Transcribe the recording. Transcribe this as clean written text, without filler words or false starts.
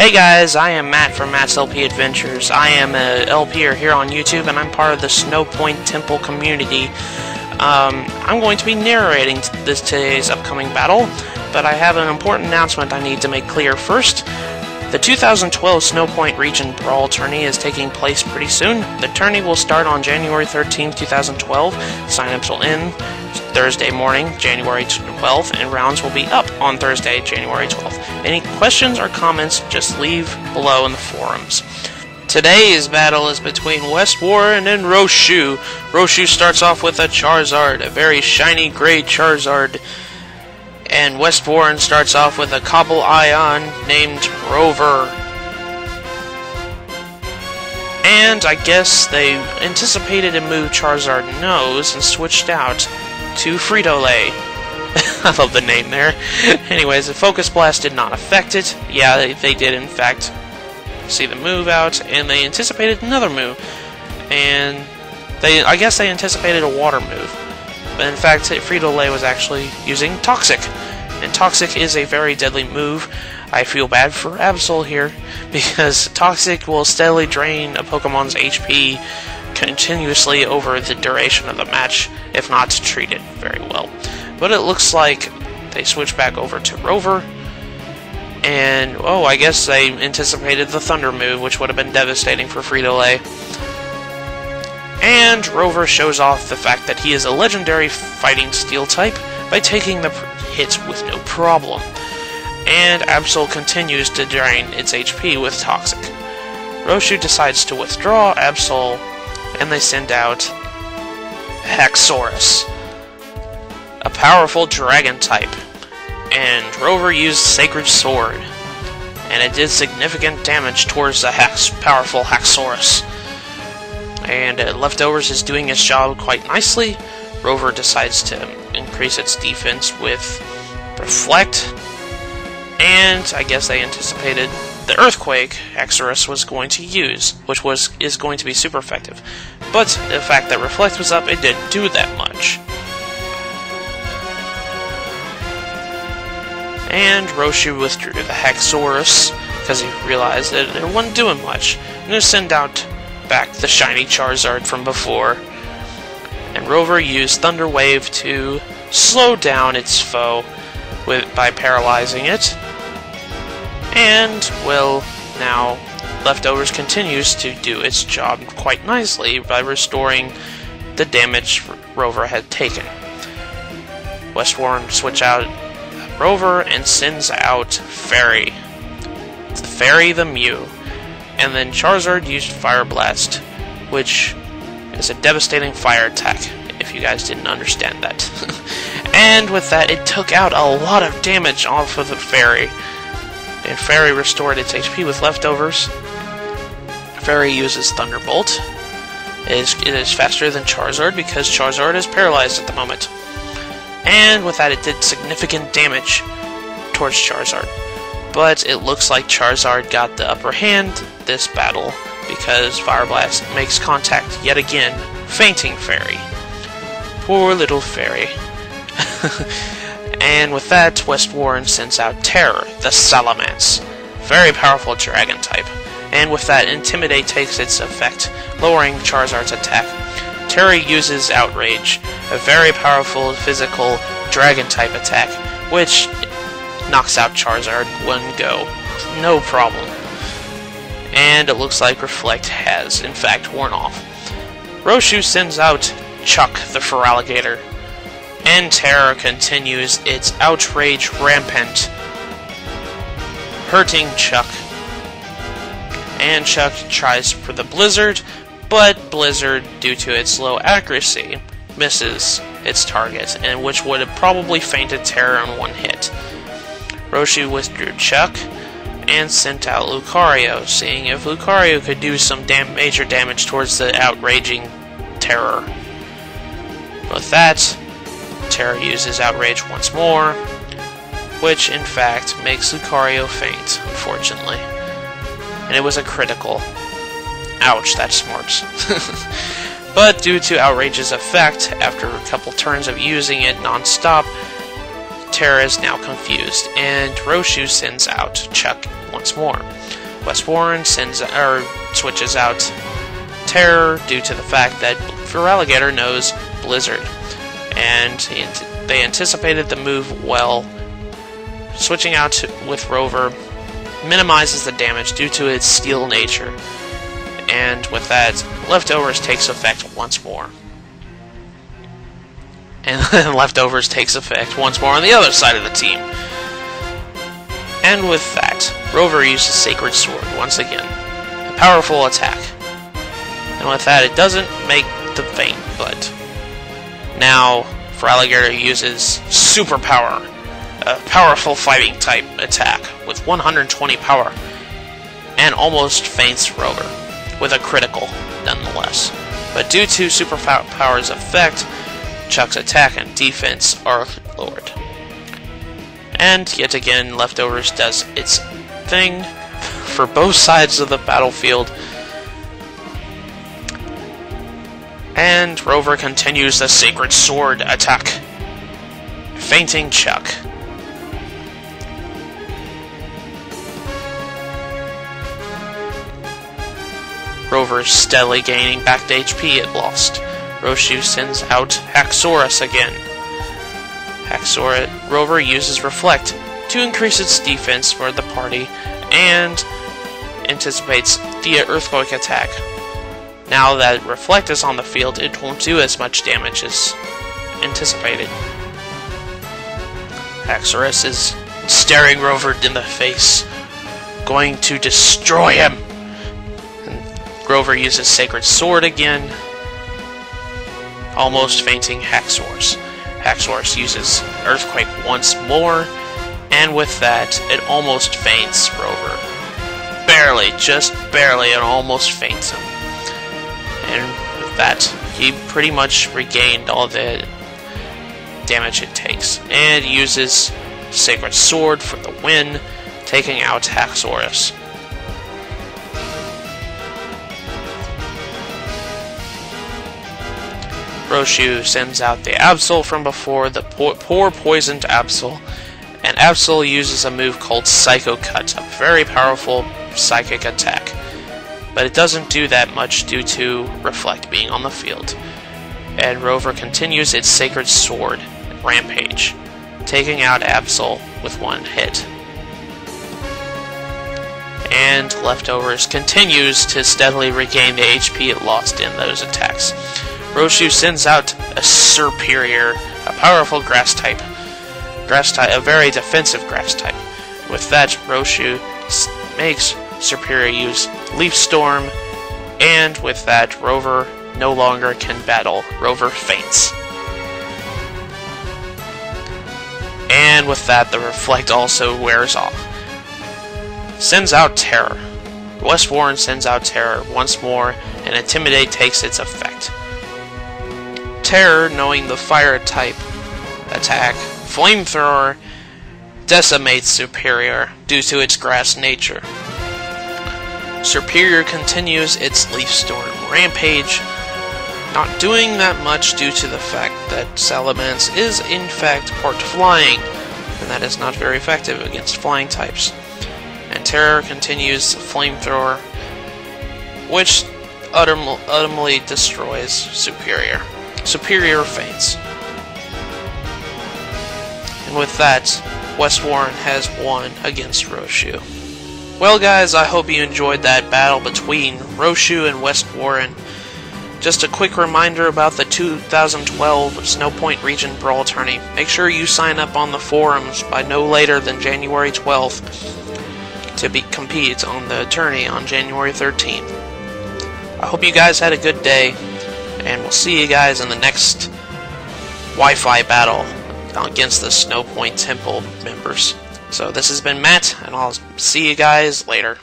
Hey guys, I am Matt from MattsLPAdventures. I am a LPer here on YouTube, and I'm part of the Snow Point Temple community. I'm going to be narrating today's upcoming battle, but I have an important announcement I need to make clear first. The 2012 Snow Point Region Brawl Tourney is taking place pretty soon. The tourney will start on January 13, 2012. Sign-ups will end Thursday morning, January 12th, and rounds will be up on Thursday, January 12th. Any questions or comments, just leave below in the forums. Today's battle is between WestWarren and Roshu. Roshu starts off with a Charizard, a very shiny gray Charizard, and WestWarren starts off with a Cobble Ion named Rover. And I guess they anticipated a move Charizard knows and switched out to Frito-Lay. I love the name there. Anyways, the Focus Blast did not affect it. Yeah, they did in fact see the move out, and they anticipated another move. And I guess they anticipated a water move. But in fact, Frito-Lay was actually using Toxic. And Toxic is a very deadly move. I feel bad for Absol here, because Toxic will steadily drain a Pokemon's HP continuously over the duration of the match, if not treated very well. But it looks like they switch back over to Rover, and oh, I guess they anticipated the Thunder move, which would have been devastating for Frito-Lay. And Rover shows off the fact that he is a legendary fighting steel type by taking the hit with no problem. And Absol continues to drain its HP with Toxic. Roshu decides to withdraw Absol, and they send out Haxorus, a powerful dragon type, and Rover used Sacred Sword, and it did significant damage towards the powerful Haxorus. And Leftovers is doing its job quite nicely. Rover decides to increase its defense with Reflect, and I guess they anticipated the Earthquake Haxorus was going to use, which is going to be super effective. But the fact that Reflect was up, it didn't do that much. And Roshu withdrew the Haxorus because he realized that it wasn't doing much, and to send out back the shiny Charizard from before. And Rover used Thunder Wave to slow down its foe by paralyzing it. And, well, now Leftovers continues to do its job quite nicely by restoring the damage Rover had taken. WestWarren switch out Rover and sends out Fairy. Fairy the Mew. And then Charizard used Fire Blast, which is a devastating fire attack, if you guys didn't understand that. And with that, it took out a lot of damage off of the Fairy. And Fairy restored its HP with Leftovers. Fairy uses Thunderbolt. It is faster than Charizard because Charizard is paralyzed at the moment. And with that, it did significant damage towards Charizard. But it looks like Charizard got the upper hand this battle because Fire Blast makes contact yet again, fainting Fairy. Poor little Fairy. And with that, WestWarren sends out Terror, the Salamence. Very powerful dragon type. And with that, Intimidate takes its effect, lowering Charizard's attack. Terror uses Outrage, a very powerful physical dragon type attack, which knocks out Charizard one go. No problem. And it looks like Reflect has, in fact, worn off. Roshu sends out Chuck, the Feraligatr. And Terror continues its outrage rampant, hurting Chuck. And Chuck tries for the Blizzard, but Blizzard, due to its low accuracy, misses its target, and which would have probably fainted Terror in one hit. Roshu withdrew Chuck and sent out Lucario, seeing if Lucario could do some major damage towards the outraging Terror. With that, Terror uses Outrage once more, which in fact makes Lucario faint, unfortunately. And it was a critical. Ouch, that smarts. But due to Outrage's effect, after a couple turns of using it non-stop, Terra is now confused, and Roshu sends out Chuck once more. WestWarren switches out Terror due to the fact that Alligator knows Blizzard, and they anticipated the move well. Switching out with Rover minimizes the damage due to its steel nature, and with that, Leftovers takes effect once more. And Leftovers takes effect once more on the other side of the team. And with that, Rover uses Sacred Sword once again. A powerful attack. And with that, it doesn't make the feint, but now Alligator uses Superpower, a powerful fighting type attack with 120 power, and almost feints Rover with a critical nonetheless. But due to Superpower's effect, Chuck's attack and defense are lowered. And yet again, Leftovers does its thing for both sides of the battlefield. And Rover continues the Sacred Sword attack, feinting Chuck. Rover steadily gaining back the HP it lost. Roshu sends out Haxorus again. Rover uses Reflect to increase its defense for the party and anticipates the Earthquake attack. Now that Reflect is on the field, it won't do as much damage as anticipated. Haxorus is staring Rover in the face, going to destroy him. And Rover uses Sacred Sword again, almost feinting Haxorus. Haxorus uses Earthquake once more, and with that, it almost feints Rover. Barely, just barely, it almost feints him. And with that, he pretty much regained all the damage it takes, and uses Sacred Sword for the win, taking out Haxorus. Roshu sends out the Absol from before, the poor poisoned Absol, and Absol uses a move called Psycho Cut, a very powerful psychic attack. But it doesn't do that much due to Reflect being on the field. And Rover continues its Sacred Sword, Rampage, taking out Absol with one hit. And Leftovers continues to steadily regain the HP it lost in those attacks. Roshu sends out a Superior, a powerful grass type, a very defensive grass type. With that, Roshu makes Superior use Leaf Storm, and with that, Rover no longer can battle. Rover feints. And with that, the Reflect also wears off. Sends out Terror. WestWarren sends out Terror once more, and Intimidate takes its effect. Terror, knowing the fire type attack, Flamethrower decimates Superior due to its grass nature. Superior continues its Leaf Storm Rampage, not doing that much due to the fact that Salamence is in fact part flying, and that is not very effective against flying types. And Terror continues Flamethrower, which utterly destroys Superior. Superior feints. And with that, WestWarren has won against Roshu. Well guys, I hope you enjoyed that battle between Roshu and WestWarren. Just a quick reminder about the 2012 Snow Point Region Brawl Tourney. Make sure you sign up on the forums by no later than January 12th to compete on the tourney on January 13th. I hope you guys had a good day, and we'll see you guys in the next Wi-Fi battle against the Snow Point Temple members. So this has been Matt, and I'll see you guys later.